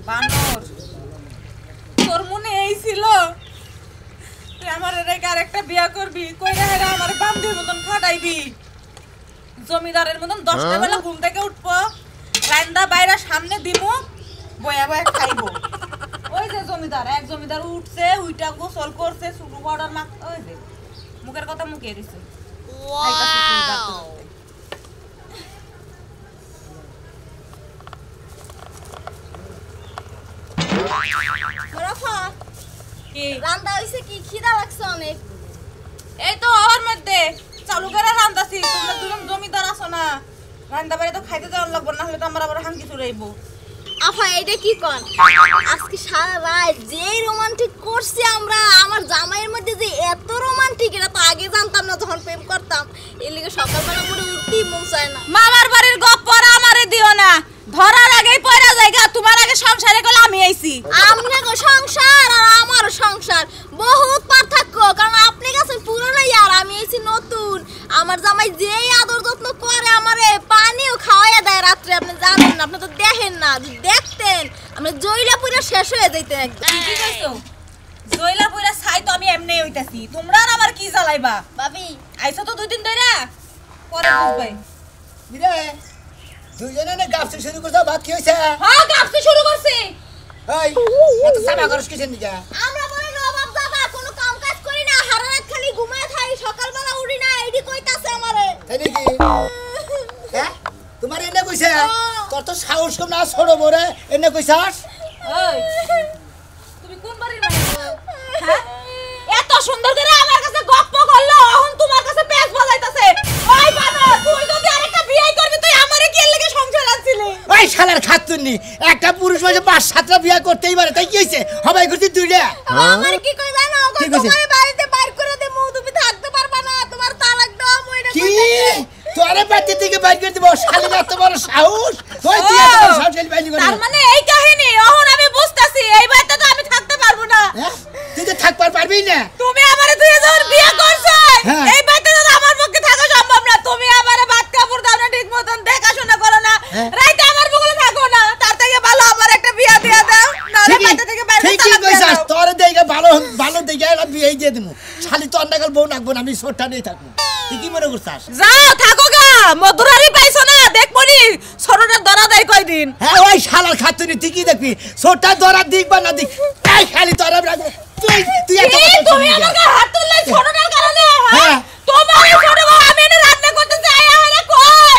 বানর তোর মনে এই ছিল তুই আমার রেখে আরেকটা বিয়া করবি কইরা হেরা আমার বান্দির মতন খাটাইবি জমিদারের মতন 10টা বেলা ঘুম থেকে উঠবো রান্দা বাইরা সামনে দিমু বয়া বয়া খাইবো ওই যে জমিদার এক জমিদার উঠছে উইটা গোসল করছে শুরু পাউডার মাখ ওই যে মুখের কথা মুখে দিছে কি রান্না হইছে কি খিদা লাগছে অনেক এই তো ওর মধ্যে চালু করে রান্দাছি তোমরা দুজন জমিদার আছো না রান্দা বাড়ি তো খাইতে যাওয়ার লাগবে না হলে তো আমরা আবার হাঙ্কি চুরাইবো আফা এটা কি কোন আজকে সারা রাত যে রোমান্টিক করছি আমরা আমার জামাইয়ের মধ্যে যে এত রোমান্টিক এটা তো আগে জানতাম না যখন প্রেম করতাম এর লিগে সকালবেলা করে উঠতেই মন চায় না মামার বাড়ির গপ পড়া আমারে দিও না ধরার আগেই পয়রা জায়গা তোমার আগে সংসারে কল আমি আইছি আপনার সংসার আর আমার সংসার বহুত পার্থক্য কারণ আপনি গেছেন পুরনো আর আমি আইছি নতুন আমার জামাই যেই আদর যত্ন করে আমারে পানিও খাওয়াইয়া দেয় রাত্রে আপনি জানেন না আপনি তো দেখেন না যদি দেখতেন আমরা জয়লা পুরা শেষ হয়ে যাইতেন একদম কি কইছো জয়লা পয়রা ছাই তো আমি এমনি হইতাছি তোমরা আর আবার কি জ্বালাইবা ভাবি আইছো তো দুই দিন ধরে পরে বুঝবে বিরে দুইজনে না গাছতে শুরু করছো ভাত কি হইছে হ্যাঁ গাছতে শুরু করছি এই এত সাবা করছ কিসের নিগা আমরা বলে নবাব দাদা কোনো কাম কাজ করি না সারা রাত খালি ঘুমায় থাকি সকালবেলা উঠি না এইডি কইতাছে আমারে তাই নাকি হ্যাঁ তোমার এনে কইছে তোর তো সাহস কম না ছোট বড়ে এনে কইছাস ওই তুমি কোন বাড়ির মানুষ হ্যাঁ এত সুন্দর করে আমার কাছে গপ্প করলো এখন তোমার কাছে পেছ বাজাইতাছে ওই বাবা তুই যদি আরেকটা বিয়ে করবি তুই আমারে কি লাগি সংসার আনছিলি ওই শালার খাতুননি একটা পুরুষ মাঝে 5-7টা বিয়ে করতেই পারে তাই কি হইছে সবাই করতে দুইটা আমার কি কই জানো তোমার বাড়িতে বাইর করে দে মু তুমি থাকতে পারবা না তোমার তালাক দাও মইরা কি তোরে বাড়ি থেকে বাইর করে দিব শালার এত বড় সাহস তুই কি এত বড় সাহস বাইর করে তার মানে এই কাহিনী এখন আমি বুঝতাছি এই বাড়িতে তো আমি থাকতে পারবো না তুই তো থাকবার পারবি না তুমি আমারে দুই যখন বিয়ে করছো এই বাড়িতে তো আমার পক্ষে থাকা সম্ভব না তুমি আমারে ভাত কাপড় দাও না ঠিক মতন দেখাশোনা করো না রাইতে আমার বগলে থাকো না তার থেকে ভালো আমার একটা বিয়ে দিয়ে দাও নালে বাড়ি থেকে বাইরে ঠিক কি কইছাস তোরে দেইগা ভালো ভালো দেইগা একটা বিয়ে দিয়ে দিমু শালি তো অন্যকাল বউ নাকবো না আমি ছোটটা নেই থাকবো তুই কি মনে করছাস যাও থাকো গা মধুরারি পাইছো না দেখবনি ছোটটা ধরা দেয় কয়দিন হ্যাঁ ওই শালার খাতুনি তুই কি দেখবি ছোটটা ধরা দিক বা না দিক এই খালি তোরা তুই তুই এত তুমি আমাকে হাত তুললে ছোটটার কারণে হ্যাঁ তোমার ছোট বউ আমি এনে রান্না করতে যাই আরে কই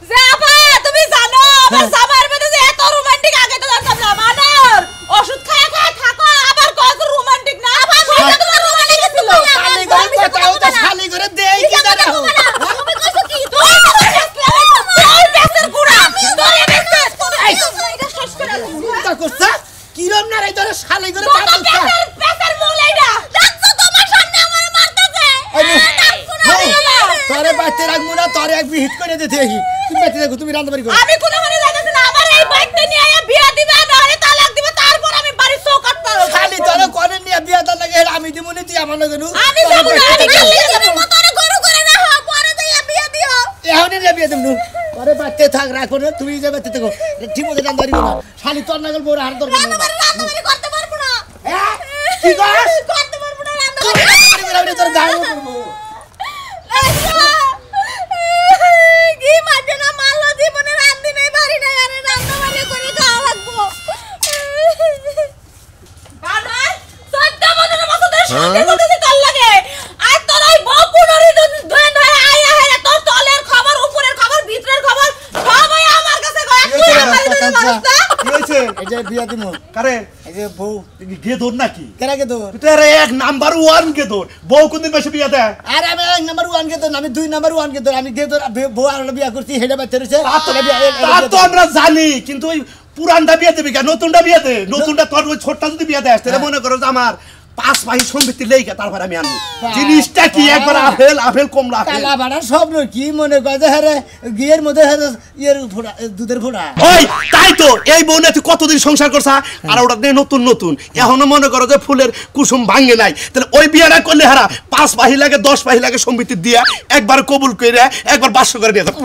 যে আপা তুমি জানো আমার সামার মধ্যে যে এত রোমান্টিক আগে তো জানতাম না মানার ওষুধ খায় খায় থাকো আবার কত রোমান্টিক না আবার কইটা তোমার রোমান্টিক ছিল শালি করে কথাও তো শালি করে দেই কি জানো তুমি কইছো কি তুই বেসের গুড়া তোরে বেসের এটা শেষ করে চিন্তা করছা কিরম না রে তোর শালি করে কত বেসের মূল এইটা দেখছো তোমার সামনে আমারে মারতেছে তোরে বাইতে রাখবো না তোরে এক হিট করে দিতে তুমি বাইতে দেখো তুমি রান্না বাড়ি করো আমি কোনো মানে যাইতাছি না আমার এই বাইকটা নিয়ে আয়া বিয়া দিবা নারে তালাক দিবা তারপর আমি বাড়ি চৌকাট পারো খালি তোরে কোনে নিয়ে বিয়া দাও লাগে আমি দিমুনি তুই আমার লাগে নু আমি যাবো না আমি গেলে তুমি মতরে গরু করে না হও পরে যাইয়া বিয়া দিও এখনই নিয়ে বিয়া দিমু তোরে বাইতে থাক রাখো না তুমি যে বাইতে থাকো ঠিক মতো রান্না বাড়ি করো শালি তোর নাগল বড় হার দরকার নেই রান্নাবাড়ি করতে পারবো না কি কস করতে পারবো না রান্নাবাড়ি তোর গাড়ি করবো কি মাঝে না মারলো জীবনে রান্ধি নাই বাড়ি নাই আরে রান্নাবাড়ি করে খাওয়া লাগবো বানাই 14 বছর ধরে শান্তি করতেছি তোর লাগে আর তোর ওই বউ পুনরি ধরে ধরে আয়া হেরে তোর তলের খবর উপরের খবর ভিতরের খবর সবই আমার কাছে গয়া তুই আমার দিকে মানুষ না কি হইছে এই যে বিয়া দিমু কারে এই যে বউ গেদর নাকি কেরা কে দো তুই আরে এক নাম্বার 1 গেদর বউ কোনদিন বেশি বিয়া দেয় আরে আমি এক নাম্বার 1 কে দো আমি 2 নাম্বার 1 কে দো আমি কে দো বউ আর বিয়া করছি হেডা বাইতে রইছে তা তো আমরা জানি কিন্তু ওই পুরানটা বিয়া দেবে কেন নতুনটা বিয়া দে নতুনটা তোর ওই ছোটটা যদি বিয়া দেয় তাহলে মনে করো যে আমার 5 ভাই সম্পত্তি লেইকা তারপর আমি আনবো জিনিসটা কি একবার আপেল কমলা আপেল কালা বাড়া স্বপ্ন কি মনে করে যে হ্যাঁ গিয়ের মধ্যে ইয়ের ফোড়া দুধের ফোড়া ওই তাই তো এই বউনে তুই কতদিন সংসার করছা আর ওটা দিয়ে নতুন নতুন এখনো মনে করো যে ফুলের কুসুম ভাঙে নাই তাহলে ওই বিয়েটা করলে হারা 5 ভাই লাগে 10 ভাই লাগে সম্পত্তি দিয়া একবার কবুল করে একবার 500 করে দিয়ে দাও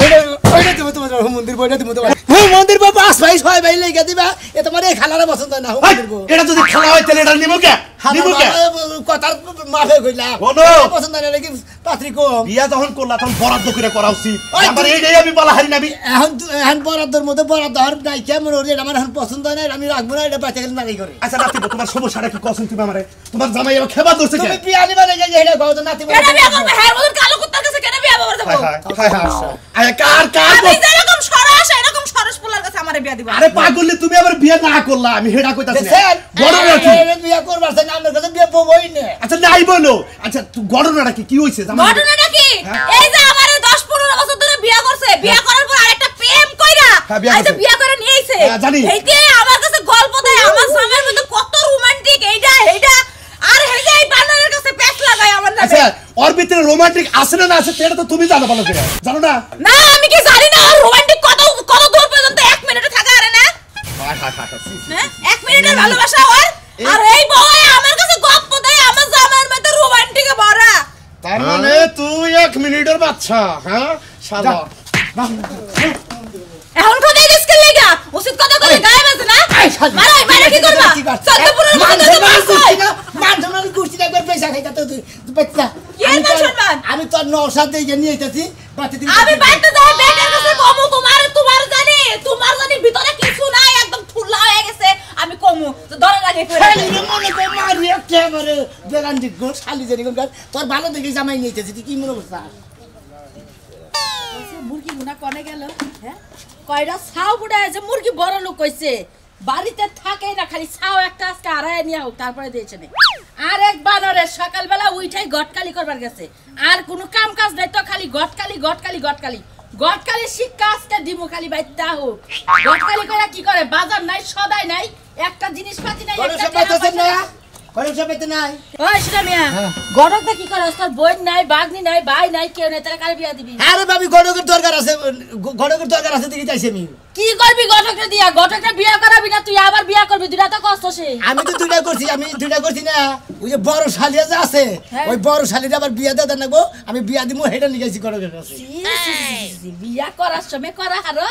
ওইটা তুমি তোমার মন্দির বইটা তুমি তোমার মন্দির বা 5 ভাই 6 ভাই লেগে দিবা এ তোমার এই খালারে পছন্দ না এই, এটা যদি খেলা হয় তাহলে এটা নিমু কে নিমু কে কথার মাফে কইলাম বলো। পছন্দ না নাকি পাত্রী কম বিয়া যখন করলা তখন বরাদ্দ করে করা উচিত ওই, আমার এইটাই আমি বলা হারি নাবি এখন বরাদ্দর মধ্যে বরাদ্দ হওয়ার নাই কেমন ওর আমার এখন পছন্দ নাই আমি রাখবো না এটা বাচ্চা গেলে নাকি করে আচ্ছা নাতি তোমার সমস্যাটা কি কসম তুমি আমারে তোমার জামাই এবার খেবা ধরছে কে তুমি বিয়া নিবা না এটা কও তো নাতি কেন বিয়া করবে হ্যাঁ বলুন কালো কুত্তার কাছে কেন বিয়া করবে হায় হায় হায় হায় আরে কার কার আমি যেরকম সরস এরকম সরস পোলার কাছে আমারে বিয়া দিবা আরে পাগলি তুমি আবার বিয়ে না করলা আমি হেডা কইতাছি না দেখছেন গড়নাটা কি বিয়া করবার চাই না আমার কাছে বিয়া বই না আচ্ছা নাই বলো আচ্ছা তুই গড়নাটা কি হইছে জামাই ঘটনাটা কি হ্যাঁ। এই যে আমারে 10-15 বছর ধরে বিয়া করছে বিয়া করার পর আরেকটা প্রেম কইরা হ্যাঁ, বিয়া আইতো করছে। বিয়া করে নিয়ে আইছে হ্যাঁ, জানি। এইতে আমার কাছে গল্প দেয় আমার স্বামীর মধ্যে কত রোমান্টিক এইটা আর হেইটা এই বানরের কাছে প্যাচ লাগায় আমার নামে আচ্ছা ওর ভিতরে রোমান্টিক আছে না আছে সেটা তো তুমি জানো ভালো করে জানো না না আমি কি জানি না আর রোমান্টিক কত দূর পর্যন্ত 1 মিনিটে থাকা আরে না হায় হায় হায় হ্যাঁ 1 মিনিটের ভালোবাসা হয় আর এই বউ আমার কাছে গল্প দেয় আমার জামাইয়ের মধ্যে রোমান্টিকে ভরা তার মানে তুই 1 মিনিটের বাচ্চা হ্যাঁ শালা এখন কোথায় রিস্কের লাগা উচিত কথা কই গায়ে বাজে না মারা কি করবা চলতে মান গুষ্টি একবার পয়সা খাইতা তো তুই বাচ্চা কি এর মান সম্মান? আমি তোর নওশাদ দিয়ে নিয়ে আইতাছি বাচ্চা দিন আমি বাইতে যাই বেটার কাছে কমু তোমার জানি ভিতরে কিছু নাই একদম ঠুলা হয়ে গেছে আমি কমু তো ধরে লাগে কইরা মনে কর মারি একেবারে বেগান দিক গো শালি জানি কোন তোর ভালো দেখে জামাই নিয়ে আইতাছি তুই কি মনে করছিস মুরগি গুনা কনে গেল হ্যাঁ কয়টা ছাও বুড়া যে মুরগি বড় লোক কইছে বাড়িতে থাকে না খালি ছাও একটা আজকে আড়ায় নিয়ে হোক তারপরে দিয়েছে না আর এক বানরে সকালবেলা উঠাই গটকালি করবার গেছে আর কোনো কাম কাজ নাই তো খালি গটকালি শিক্ষা আজকে দিমু খালি বাইতা হোক গটকালি করে কি করে বাজার নাই সদাই নাই একটা জিনিস পাতি নাই কোন একটা সব পাইতেছ টাকা না কোন সব পাইতে নাই ওই শুনা মিয়া গড়কটা কি করে তোর বোন নাই বাগনি নাই ভাই নাই কেউ নাই তাহলে কার বিয়া দিবি আরে ভাবি গড়কের দরকার আছে দেখি যাইছি আমি কি করবি ঘটকটা দিয়া ঘটকটা বিয়া করাবি না তুই আবার বিয়া করবি দুটা তো কষ্ট সে আমি তো দুইটা করছি না ওই যে বড় শালিয়া যে আছে হ্যাঁ। ওই বড় শালিটা আবার বিয়া দেওয়া নাকবো আমি বিয়া দিমু হেটা নিয়ে গেছি গড়কের কাছে বিয়া করার সময় করা হারো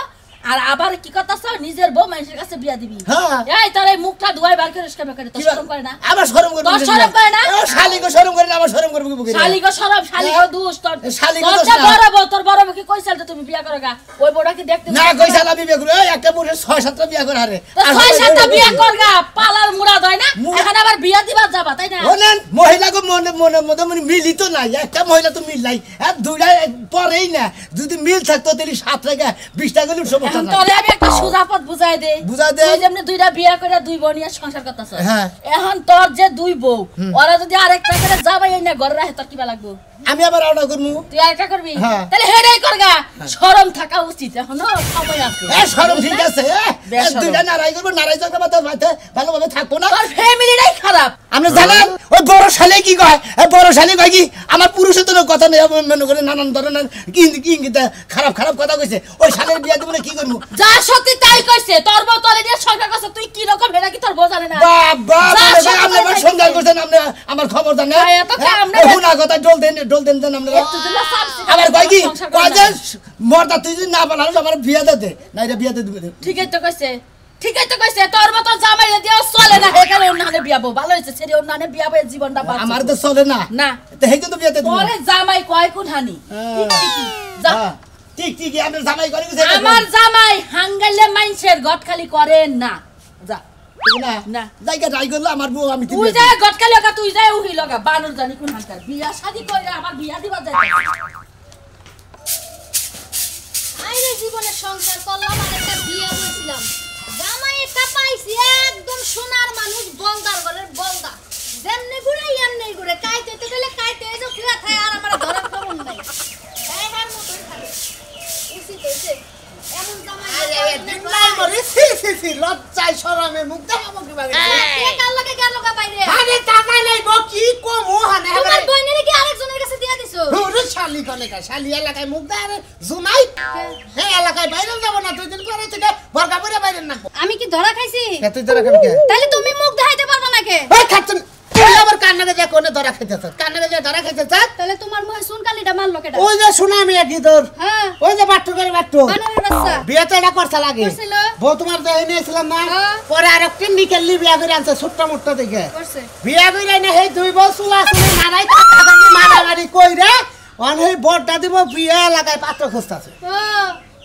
আর আবার কি কথা চাও নিজের বউ মানুষের কাছে বিয়া দিবি হ্যাঁ। এই তোর এই মুখটা ধোয়াই বার করে কেন করে তোর শরম করে না আবার শরম করবে তোর শরম করে না? শালিকে শরম করে না আবার শরম করবে কি বুকে শালিগো শরম শালিগো দুষ তোর শালিগো তোর দোষ যা না। বড় বউ তোর বড় বউকে কইছাল তো তুমি বিয়া করো গা ওই বউটা কি দেখতে না কই শালা বিয়ে করে একটা পুরুষ 6-7টা বিয়া করে হারে তো 6-7টা বিয়া কর গা পালার মুরাদ হয় না এখন আবার বিয়া দিবা যাবা তাই না বলেন মহিলাকে মনে মিলিত নাই একটা মহিলা তো মিল নাই আর দুইটা পরেই না যদি মিল থাকতো তাহলে 7 টাকা 20 টাকা হলেও সমস্যা এখন নাই তোরে আমি একটা সোজা পথ বুঝাই দে বুঝাই দে। তুই যেমনি দুইটা বিয়া করে দুই বোন নিয়ে সংসার করতেছ হ্যাঁ। এখন তোর যে দুই বউ ওরা যদি আরেকটা করে যাবাই না ঘরে রাখে তোর কিবা লাগবে আমি আবার অর্ডার করবো তুই আরেকটা করবি হ্যাঁ। তাহলে হেডাই করগা শরম থাকা উচিত এখনো সময় আছে শরম ঠিক আছে বেশ শরম। দুইটা নারাই করবো নারাই যাকে ভালোভাবে থাকবো না তোর ফ্যামিলিটাই খারাপ আপনি জানেন ওই বড় শালে কি কয় বড় শালে কয় কি আমার পুরুষের তো কথা নেই মনে করে নানান ধরনের কি খারাপ কথা কইছে ওই শালের বিয়া দিব কি করবো যা সত্যি তাই কইছে তোর বউ তোরে দিয়ে সংসার করছে তুই কি রকম হেডা কি তোর বউ জানে না বাবা যা সত্যি আপনি তাই আমার কইছে। সন্ধান করছেন আপনি আমার খবর জানেন ভাই, এত কাম না। হুনা কথা ডল দেন আপনারা একটু দিলে সাবসিডি আবার কয় কি সংসার করে কয় না। যে মর্দা তুই যদি না বানাস আমার বিয়া দে না এটা বিয়া দে দিবে ঠিকই তো কইছে তোর মতো জামাই দিও চলে না এখানে অন্যহানে বিয়াবো ভালো হইছে ছেড়ে অন্যহানে বিয়াবো এই জীবনটা বাঁচো আমার তো চলে না না তো হেই কিন্তু বিয়া দে দিবে পরে জামাই কয় কোন হানি যা ঠিক আপনার জামাই করে গেছে আমার জামাই হাঙ্গাইলে মাইনছের গটখালি করে না যা না না। জায়গা ট্রাই করলে আমার বউ আমি তুই যা গটখালি লগা তুই যা উহি লগা বানর জানি কোন হাঙ্কার বিয়া শাদি কইরা আমার বিয়া দিবা যাইতে আইরে জীবনে সংসার করলাম আর একটা বিয়ে বলছিলাম জামাই একটা পাইছি একদম সোনার মানুষ বলদার ঘরের বলদা যেমনি ঘুরে এমনি ঘুরে কাইতে তো গেলে কাইতে এসে ফিরা খায় আর আমার ধরার খবর নাই এই হার মতন থাকে উচিত হইছে এমন জামাই লজ্জায় শরমে মুখ দেখাবো কিভাবে কে কাল লাগে গেল গা বাইরে আরে টাকা নাই গো কি কম ও হানে তোমার বইনের কি আরেকজনের কাছে দিয়া দিছো ওরে শালি কোনে কা শালি এলাকায় মুখ দেয় আরে জুনাই হ্যাঁ এলাকায় বাইরে যাব না 2 দিন পরে থেকে বর্গা পরে বাইরে না আমি কি ধরা খাইছি তুই তোরা খাবি কে তাহলে তুমি মুখ দেখাইতে পারবে না কে ওই খাচ্ছেন তুই আবার কান্নাকে যা কোনে ধরা খেতেছ কান্নাকে যা ধরা খেতেছ তাহলে তোমার মুখে শুন কালিটা মারলো কেডা ওই যে সুনামি কি তোর হ্যাঁ ওই যে বাট্টু করে বাট্টু বানরের বাচ্চা বিয়ে তো এটা করতে লাগে করছিল বউ তোমার দেহে নিয়েছিলাম না হ্যাঁ। পরে আর একটি নিকেলি বিয়া করে আনছে ছোট্ট মোট্ট দেখে করছে বিয়া করে না সেই 2 বছর আসলে মারাই মারামারি কইরে অন সেই বড়টা দিব বিয়া লাগাই পাত্র খুঁজতাছে ও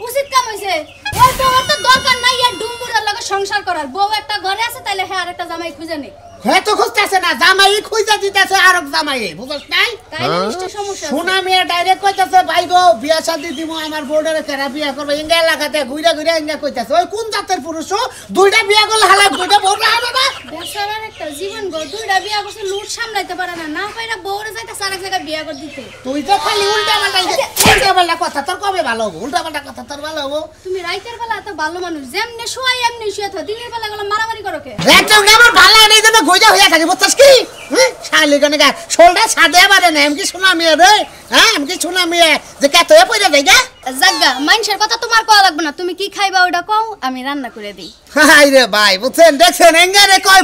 উচিত কাম হইছে ওই বউর তো দরকার নাই আর ডুমবুরের লগে সংসার করার বউ একটা ঘরে আছে তাইলে হ্যাঁ আরেকটা জামাই খুঁজে নে হ্যাঁ তো খুঁজতেছে না জামাই খুঁজা দিতেছে আর এক জামাই বুঝছ নাই তাইলে নিশ্চয় সমস্যা আছে। সোনা মেয়ে ডাইরেক্ট কইতাছে ভাই গো বিয়া শাদি দিব আমার বোর্ডারে কেরা বিয়া করবে ইঙ্গা লাগাতে ঘুরে ঘুরে ইঙ্গা কইতাছে ওই কোন জাতের পুরুষ ও? দুইটা বিয়া করলে হালা দুইটা বউটা হবে না বেচারার একটা জীবন গো দুইটা বিয়া করছে লুট সামলাইতে পারে না না পাইরা বউরে যাইতাছে আরেক জায়গায় বিয়া করে দিতে তুই তো খালি উল্টা পাল্টা কথা তোর কবে ভালো হবো উল্টা পাল্টা কথা তোর ভালো হবো তুমি রাইতের বেলা এত ভালো মানুষ যেমনে শোয়াই এমনি শুয়ে থাকো দিনের বেলা গেলে মারামারি করো কে একদম আমার ভালো নেই জন্য গইজা হইয়া থাকে বুঝছস কি শালি কানে গা শোলটা সাদে পারে না এমকি শোনা মেয়ে রে হ্যাঁ এমকি শোনা মেয়ে যে কত হয়ে পড়ে যায় গা জাগা মানুষের কথা তোমার কওয়া লাগবে না তুমি কি খাইবা ওটা কও আমি রান্না করে দিই হাই রে ভাই বুঝছেন দেখছেন এঙ্গারে কই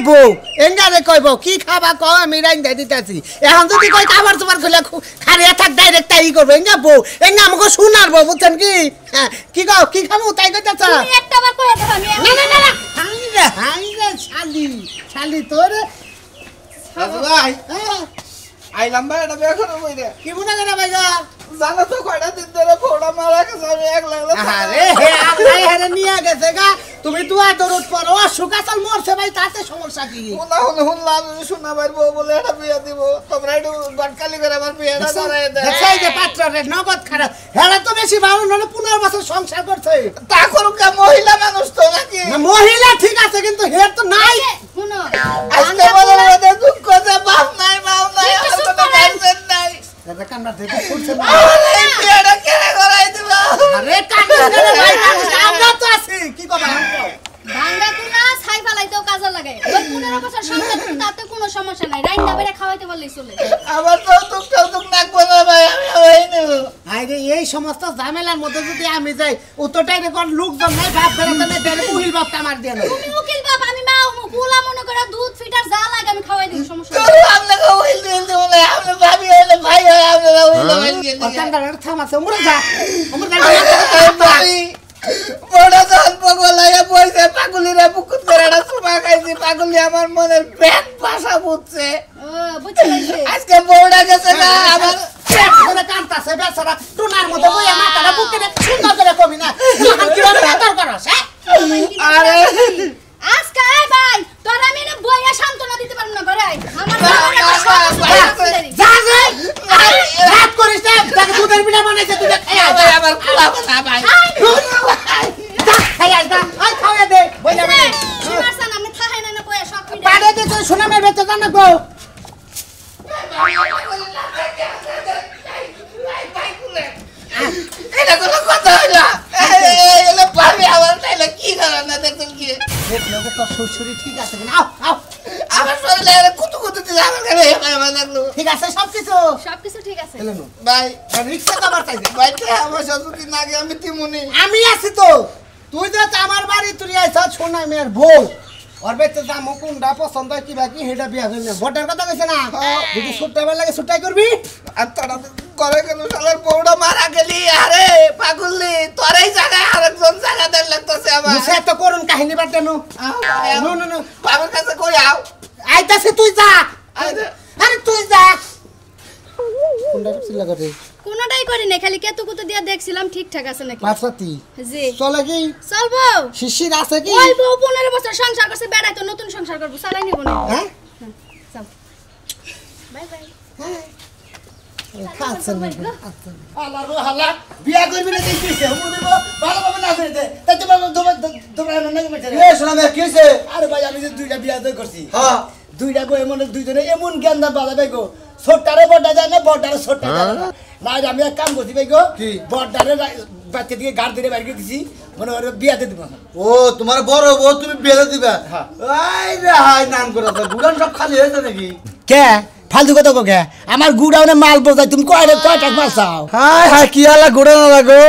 বউ কি খাবা কও আমি রাইন্দা দিতাছি এখন যদি কই খাবার তোমার কইলা খারিয়া থাক ডাইরেক্ট তাই করবে এঙ্গা বউ এঙ্গা আমাকে শোনার বউ বুঝছেন কি হ্যাঁ কি কও কি খাবো তাই কইতাছ তুমি একটা বার কইয়া দেখো আমি না হাই রে শালি তোর রাজু ভাই হ্যাঁ, আইলাম ভাই এটা বের করে বই রে কি মনে করে ভাই গা জানো তো কয়টা দিন ধরে ফোড়া মারা গেছে আমি এক লাগলে আরে হে আল্লাহ হেরে নিয়ে গেছে গা তুমি দুয়া দরুদ পড়ো সুকাসাল মরছে ভাই তাতে সমস্যা কি শুনলাম শোনা পারবো বলে এটা বিয়ে দিব তোমরা একটু গটকালি করে আমার বিয়েটা ধরাই দেয় দেখছাই যে পাত্রে নগদ খারাপ হেরা তো বেশি ভালো নলে 15 বছর সংসার করছে তা করুক মহিলা মানুষ তো নাকি না, মহিলা ঠিক আছে কিন্তু হের তো নাই শুনো আজকে বলে ওদের দুঃখ যে বাপ নাই মাও নাই একটু আমার চুপ কোনো করেন। গার্জেন নাই দাদা কামড়া থেকে ফুলছে না আমার এই বিয়েটা কেড়ে করাই দিব আরে কামড়া করে ভাই আমরা তো আছি কি কথা ভাঙ্গা কুনা ছাই ফালাইতেও কাজে লাগে ওই 15 বছর সংসার করতে তাতে কোনো সমস্যা নাই রাইন্দা বেড়ে খাওয়াইতে বললেই চলে আমার তো দুঃখ নাকবো না ভাই আমি হই নেব আরে এই সমস্ত ঝামেলার মধ্যে যদি আমি যাই উত্তরটাই রেকর্ড লোকজন নাই বাপ বেরোতে নেই তাহলে উহিল বাপটা মার দিয়ে নেই তুমি উকিল বাপ আমি মা পোলা মনে করে দুধ ফিটার যা লাগে আমি খাওয়াই দিই সমস্যা তোর আপনাকে হইল দিল দিব না আপনি ভাবি হইলে ভাই হয় আপনারা হইল দিল অর্থাৎ থামাছে উমরে যা ভাই বড় জল পগলাইয়া বইছে পাগলিরা বুকুত করে না সুমা খাইছি পাগলি আমার মনের পেট ভাষা বুঝছে ও বুঝতে পারছি আজকে বউটা গেছে না আমার করে কান্তাছে বেচারা টুনার মতো বইয়া মাথাটা বুকে সুন্দর করে কবি না এখন কিভাবে বেতর করস হ্যাঁ আরে আজকে এই ভাই তোর আমি না বইয়া সান্তনা দিতে পারব না ঘরে আয়। আমার না, বাবার না, একটা না, সমস্যা বাইরে আছে। করে। যা যা রাত করিস না তাকে দুধের পিঠা বানাইছে তুই খাইয়া ভাই আমার খোলাবো না ভাই খাইয়া যা আই খাওয়া দে বইলা বুঝলে? সীমার সান, আপনি থাহাই না না বইয়া সব পিঠা। পাড়ে দে তুই সোনা মেয়ে বেঁচে জানা গো এটা কোনো কথা হইলো এগুলো পারবে আমার তাইলে কি করার না দেখুন কি দেখলো তোর শ্বশুরি ঠিক আছে কিনা আও আও আমার শরীরে কুতু কুতু দিলে আমার কাছে আমার লাগলো ঠিক আছে সব কিছু সবকিছু ঠিক আছে। ভাই রিক্সা কাবার চাইছে ভাই আমার শ্বশুর না আগে আমি তিমুনি আমি আছি তো তুই যে আমার বাড়ি তুই আইছ সোনা মেয়ের বউ ওর বেতে যা মুকুন্ডা পছন্দ হয় কি বাকি হেটা বিয়া করবি না ভোটের কথা কইছে না যদি ছুট্টাবার লাগে ছুট্টাই করবি আর তারা করে গেল শালার বউটা মারা গেলি আরে পাগলি তোর এই জায়গায় আরেকজন জায়গা দেন লাগতেছে আমার সে তো করুন কাহিনী বাদ দেন নো নো নো আমার কাছে কই আও আইতাছে তুই যা আইতে। আরে তুই যা কোনটা করছিস লাগাতে কোনটাই করি না, খালি কেতুকুতু দিয়া দেখছিলাম ঠিকঠাক আছে নাকি। পাঁচপাতি জি চলে কি চলবো। শিশির আছে কি ওই বউ 15 বছর সংসার করছে, বেড়াই তো নতুন সংসার করবো, চালাই নিব না। হ্যাঁ যাও। Bye bye. খাচ্ছেন হালা গো হালা বিয়া করবি না দেখিছে হুম দেব ভালো ভাবে না করে দে তাই তো তোমরা না মেটে এ শোনা মে কি হইছে আরে ভাই আমি যে দুইটা বিয়া তো করছি হ্যাঁ দুইটা গো এমন দুইজনে এমন জ্ঞান বাজাবে গো ছোটটারে বড়টা যায় না বড়টারে ছোটটা যায় না না আমি এক কাম করছি ভাই গো কি? বড়টারে বাচ্চা দিকে গাড় দিয়ে বাইরে দিছি মনে করে বিয়াতে দিব ও তোমার বড় বউ তুমি বেলে দিবা হ্যাঁ। আই রে হাই নাম করে গুড়ান সব খালি হয়েছে নাকি কে ফালতু কথা কোকে আমার গুড়াউনে মাল বোঝাই তুমি কয়টা মাল চাও হাই হাই কি আলা গুড়ানো লাগো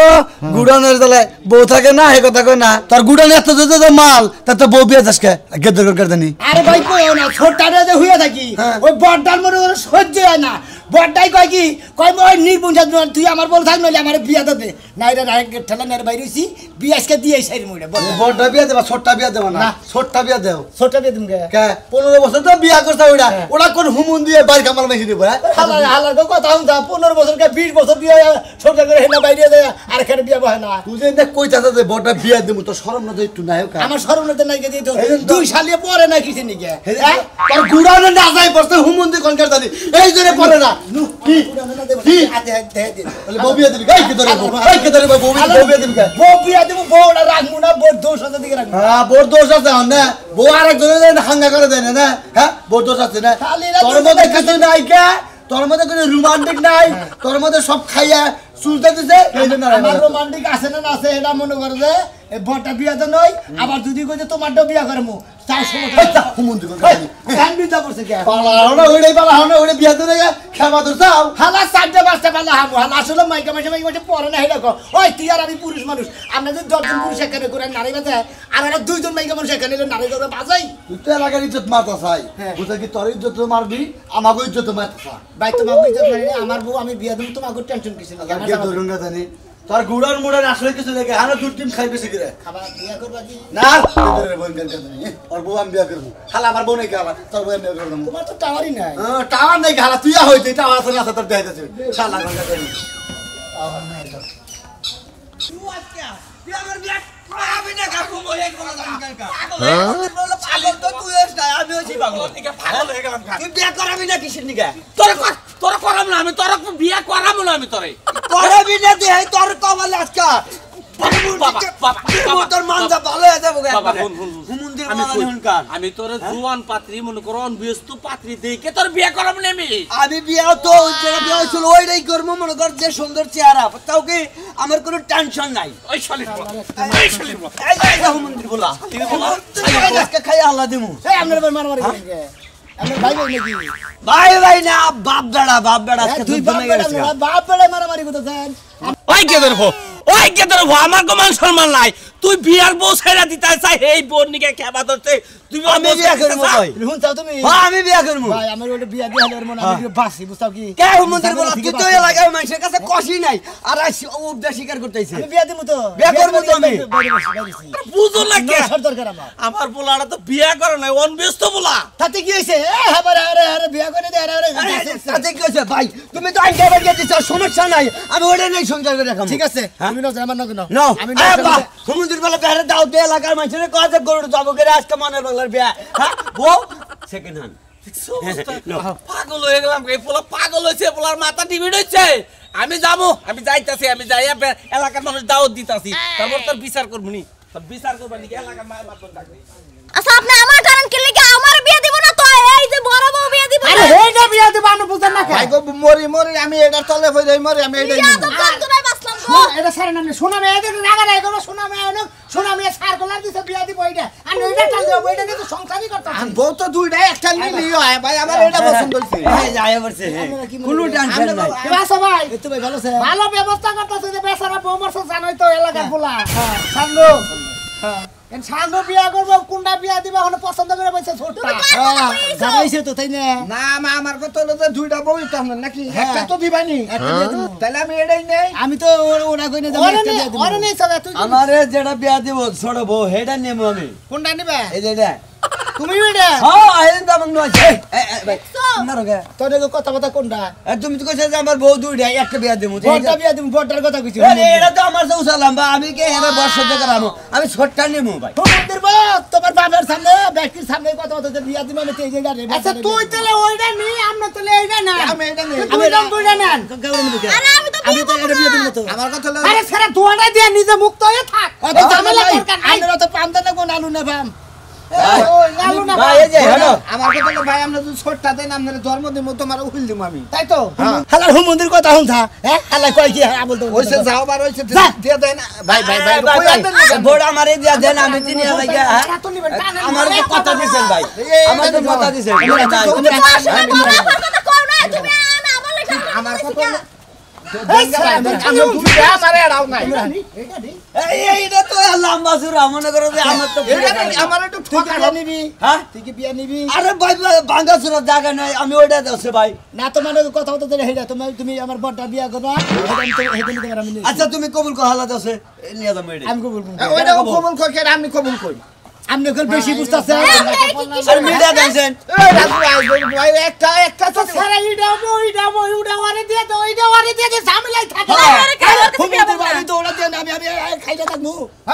গুড়ানোর দলে বউ থাকে না হে কথা কই না তোর গুড়ানো এত যে মাল তা তো বউ বিয়ে যাসকে গেদর করে জানি আরে ভাই কই না ছোটটারে যে হইয়া থাকি ওই বড়টার মনে করে সহ্য হয় না বড়টাই কয় কি কয় ওই নির্বুঝা তুই আমার বল থাক নইলে আমার বিয়া দে নাইরে রাইট ঠেলা নাইরে বাইরেছি বিয়া আজকে দিয়ে সাইর মুড়ে বড়টা বিয়ে দেবা ছোটটা বিয়ে দেবা না ছোটটা বিয়ে দেও ছোটটা দিয়ে তুমি কে 15 বছর তো বিয়া করছ ওইটা ওটা কোন হুমুন দিয়ে বাড়ি কামাল মেশি দিব হালার হালার কথা হুঁদা 15 বছর কে 20 বছর বিয়া ছোট করে হেনা বাইরে যায় আর এখানে বিয়া বহে না তুই যে না কইতাছ যে বড়টা বিয়ে দেব তো শরম না তো একটু নাই কা আমার শরমতে নাই গেদি তো দুই সালিয়ে পরে না কিছু নিকে তোর গুড়ানো না যাই পড়তে হুমুন দিয়ে কোন জানি এই জন্য পড়ে না কি কি বলে বউ বিয়ে দিবি গাই কি ধরে গাই কি ধরে বউ বিয়ে দিবি বউ বিয়া দিব বউটা রাখমু না বউ দোষ আছে দিকে রাখমু হ্যাঁ বড় দোষ আছে না বউ আরেকজনের হাঙ্গা করে দেয় না হ্যাঁ বড় দোষ আছে না তোর মধ্যে কিছু নাই কে তোর মধ্যে কোনো রোমান্টিক নাই তোর মধ্যে সব খাইয়া চুলতে দিছে এই জন্য আমার রোমান্টিক আছে না আছে এটা মনে করে যে এই বড়টা বিয়া তো নয় আবার যদি কই যে তোমারটাও বিয়া করমু তার সমস্যা হুমুন্দি করে কান বিদা পড়ছে কে পালা ওইটাই পালা হনো ওইটা বিয়া ধরে খাবা তো যাও হালা সাইডে বাসটা পালা হামু হালা আসলে মাইকা মাইকা পরে না হেলা কো ওই তুই আর আমি পুরুষ মানুষ আমরা যে 10 জন পুরুষ এখানে করে নারী বাজে আর আমরা 2 জন মাইকা মানুষ এখানে নারী করে বাজাই তুই তো এলাকার ইজ্জত মারতা চাই বুঝা কি তোর ইজ্জত মারবি আমাকে ইজ্জত মারতা ভাই তোমাকে ইজ্জত মারি আমার বউ আমি বিয়া দেব তোমাকে টেনশন কিছু না আগে ধরুঙ্গা জানি তোর গুড়ার মুড়ার আসলে কিছু দেখে হানা দুই টিম খাইবে শিখরে খাবার বিয়া করবা কি না তোর বোন কেন জানি ওর বউ আমি বিয়া করব খালা আমার বউ নাই খালা তোর বউ আমি বিয়া করব তোমার তো টাওয়ারই নাই টাওয়ার নাই খালা তুই হইতে টাওয়ার আছে না তোর দেখাইতেছে শালা গঙ্গা জানি তোরা করাম না আমি তোরা বিয়া করাবো না আমি তোরে করবি না দে তোর কমাল আজকা আমি তোর জুয়ান পাত্রী মনে করো ব্যস্ত পাত্রী দেখে তোর বিয়ে করাবো না আমি বিয়া তো বিয়া হয়েছিল ওইটাই করবো মনে কর যে সুন্দর চেহারা তাও কি আমার কোনো টেনশন নাই ওই শালির মন্দির বলা খাইয়া আল্লাহ দিমু আপনার মারামারি ভাই ভাই নাকি ভাই ভাই না বাপ বেড়া তুই বাপ বেড়া মারামারি করতেছেন ওই কে ধরবো আমার কো মান সম্মান নাই তুই বিয়ার বউ ছেড়ে দিতে চাই এই বোন নিকে খেবা ধরতে তুই আমি বিয়া করব ভাই শুন চাও তুমি হ্যাঁ আমি বিয়া করব ভাই আমার ওটা বিয়া দিয়ে হলো মনে আমি বাসি বুঝতাও কি কে মন্দির বলা তুই তো এলাকার মানুষের কাছে কষি নাই আর উপদা স্বীকার করতেইছে আমি বিয়া দিমু তো বিয়া করব তো আমি বুঝো না কে দরকার আমার পোলাটা তো বিয়া করে নাই অনব্যস্ত পোলা তাতে কি হইছে আরে বিয়া করে দে আরে তাতে কি হইছে ভাই তুমি তো আইন খাবার দিয়ে দিছো সমস্যা নাই আমি ওটা নাই সংসার করে রাখলাম ঠিক আছে তুমি নাও আমার নাও আমি সমুদ্র বলা বেরে দাও দে এলাকার মানুষের কাছে গরু যাবো করে আজকে মনের বাংলার বিয়া হ্যাঁ বউ সেকেন্ড হ্যান্ড পাগল হয়ে গেলাম এই পোলা পাগল হয়েছে পোলার মাথা টিভিড হচ্ছে আমি যাবো আমি যাইতাছি আমি যাই এলাকার মানুষ দাওয়াত দিতাছি তারপর তোর বিচার করবো নি বিচার করবো নি এলাকার মায়ের মাতন ডাকবে আচ্ছা আপনি আমার টানেন কি লাগি আমার বিয়ে দিব না তো এই যে বড় বউ বিয়ে দিব আরে এইটা বিয়া দিব আমি বুঝেন না ভাই গো মরি আমি এটা তলে হই যাই মরি আমি এইটাই নিব তো নাই বাসলাম গো এটা সারে নাম শোনা মে এদের রাগা নাই গো শোনা মে সার কলার দিছে বিয়া দিব এইটা আমি এইটা টাল দেব এইটা কিন্তু সংসারই করতাম আমি বউ তো দুইটা একটা নিলি হয় ভাই আমার এটা পছন্দ হইছে হ্যাঁ যায় বলছে কোনো টেনশন নাই বাসা ভাই তো ভাই ভালো আছে ভালো ব্যবস্থা করতেছে যে বেচারা বউ মরছ জানোই তো এলাকার পোলা হ্যাঁ সাঙ্গো হ্যাঁ সাঙ্গো বিয়া করব কোনটা বিয়া দিবা এখন পছন্দ করে বলছে ছোটটা জানাইছে তো তাই না না মা আমার কত হলো যে দুইটা বউই তো আমরা নাকি একটা তো দিবানি একটা দিয়ে দেব তাহলে আমি এটাই নেই আমি তো ওটা কই না দেব একটা দিয়ে দেব ওরে নেই সগা তুই আমারে যেটা বিয়া দিব ছোট বউ হেডা নেব আমি কোনটা নিবা এই যে এটা তুমি এটা হ্যাঁ আইন দাম নয় ভাই না রগে তোর কথা কোনটা তুমি তো কইছ যে আমার বউ দুইটা একটা বিয়া দেব বড়টা বিয়া দেব বড়টার কথা কইছি আরে এটা তো আমার তো উসালাম বা আমি কে হেরে বর্ষা থেকে রামু আমি ছোটটা নেব ভাই তোমাদের বউ তোমার বাবার সামনে ব্যক্তির সামনে কথা বিয়া দিব আমি এই জায়গা রে আচ্ছা তুই তাহলে ওইটা নি আমরা তাহলে এইটা না আমি এটা নেই আমি দাম দুইটা নেন আরে আমি তো এটা বিয়া দিব তো আমার কথা হলো আরে সারা তোড়া দিয়ে নিজে মুক্ত হয়ে থাক অত ঝামেলা দরকার নাই আমরা তো পাম দেন কোন আলু না পাম ভাই এই যে হলো আমার কথা হলো ভাই আমরা যদি ছোটটা দেন আপনাদের জন্ম দিমু তোমার উকিল দিমু আমি তাই তো হালার হুমন্দির কথা হুনছা হ্যাঁ হালা কই কি বল তো ওইছে যাও বার হইছে দিয়ে দেন ভাই বড় আমারে দিয়া দেন আমি চিনি লাগা আমার কথা দিছেন ভাই আমার তো কথা দিছেন আমার কইছি কথা না। আমার এড়াও নাই এইটা তো লম্বা চূড়া মনে করো যে আমার তো আমার একটু ঠকাইয়া নিবি হ্যাঁ তুই কি বিয়া নিবি আরে ভাই ভাঙ্গা চূড়া জায়গা নাই আমি ওইটা আছে ভাই না তো মানে কথা কথা তো হেডা তুমি আমার বড়টা বিয়া করবা আমি আচ্ছা তুমি কবুল কো হালাত আছে নিয়ে যাবো এটা আমি কবুল করি ওইটা কবুল কই কেন আমি কবুল কই আপনি এখন বেশি বুঝতাছেন আর মিডিয়া দেন এই রাজু ভাই একটা তো সারা ইডা ওইটা ওরে দিয়ে তো ওইটা ওরে দিয়ে যে ঝামেলাই থাকে আমি তো ওরা দিয়ে আমি খাইলে থাকবো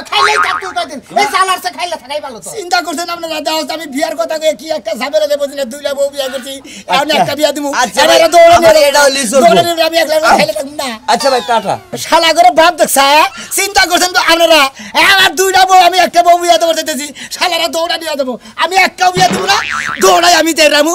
খাইলেই থাকতো কয়দিন এই সালারসে খাইলে থাকাই ভালো তো চিন্তা করছেন আপনারা দাও আমি বিয়ার কথা কই কি একটা ঝামেলা দেব দিলে দুইটা বউ বিয়া করছি আমি একটা বিয়া দিমু আচ্ছা এবারে দৌড়ে আমার এটা লিসন আমি একলা খাইলে থাকবো না আচ্ছা ভাই টাটা শালা করে বাপ দেখছা চিন্তা করছেন তো আপনারা আমার দুইটা বউ আমি একটা বউ বিয়া দেবো দিতেছি শালারা দৌড়া দিয়ে দেবো আমি একটা বিয়া দেবো না দৌড়াই আমি তেরামু